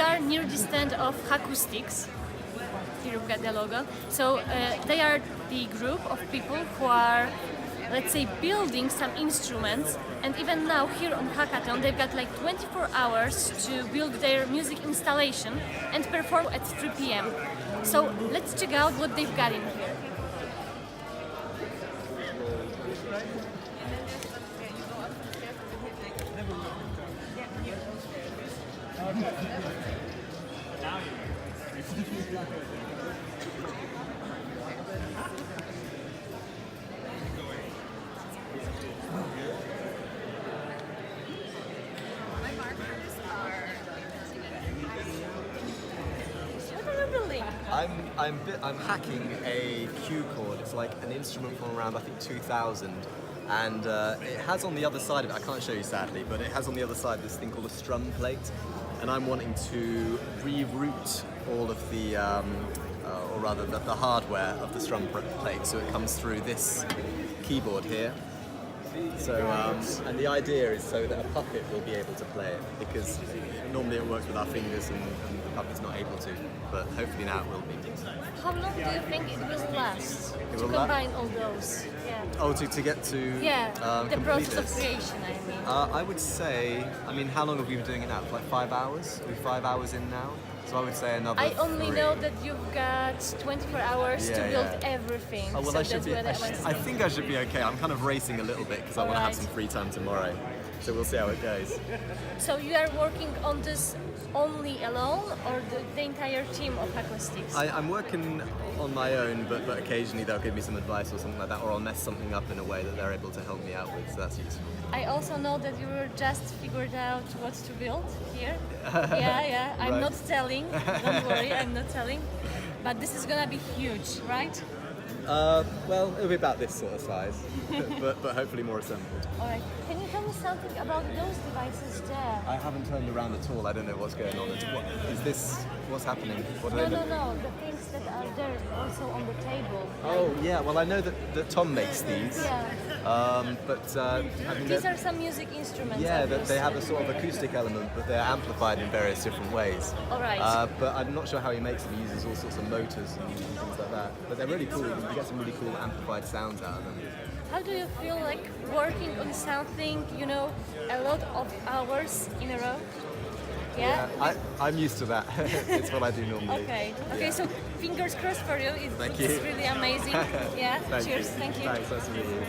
are near the stand of Hackoustics. Here we've got the logo. So they are the group of people who are, let's say, building some instruments, and even now here on Hackathon they've got like 24 hours to build their music installation and perform at 3 p.m. So let's check out what they've got in here. I'm hacking a cue chord. It's like an instrument from around, I think, 2000, and it has on the other side of it, I can't show you sadly, but it has on the other side this thing called a strum plate, and I'm wanting to reroute all of the, or rather the hardware of the strum plate, so it comes through this keyboard here. So, and the idea is so that a puppet will be able to play it, because normally it works with our fingers and the puppet's not able to, but hopefully now it will be. How long do you think it will last to will combine all those? Yeah. Oh, to get to the process this. of creation, I mean. I would say, I mean, how long have we been doing it now? Like 5 hours? We're 5 hours in now? So I would say another I only 3. know that you've got 24 hours to build everything. Oh, well, so I should be. I think I should be okay. I'm kind of racing a little bit because I want to have some free time tomorrow. So we'll see how it goes. So you are working on this only alone, or the entire team of Hacoustics? I'm working on my own, but occasionally they'll give me some advice or something like that, or I'll mess something up in a way that they're able to help me out with, so that's useful. I also know that you were just figured out what to build here. Yeah, I'm not telling, don't worry, I'm not telling. But this is gonna be huge, right? Well, it'll be about this sort of size, but hopefully more assembled. Alright, can you tell me something about those devices there? I haven't turned around at all, I don't know what's going on. Is this, what's happening? What are they doing? No, the things that are there also on the table. Oh yeah, well I know that Tom makes these. Yeah. But I mean, these are some music instruments. Yeah, they have a sort of acoustic element, but they're amplified in various different ways. Alright. But I'm not sure how he makes them. He uses all sorts of motors and things like that. But they're really cool. You get some really cool amplified sounds out of them. How do you feel like working on something, you know, a lot of hours in a row? Yeah? I'm used to that. It's what I do normally. Okay, Yeah. so fingers crossed for you. It's Thank you. really amazing. Yeah, cheers, thank you. Thanks, that's really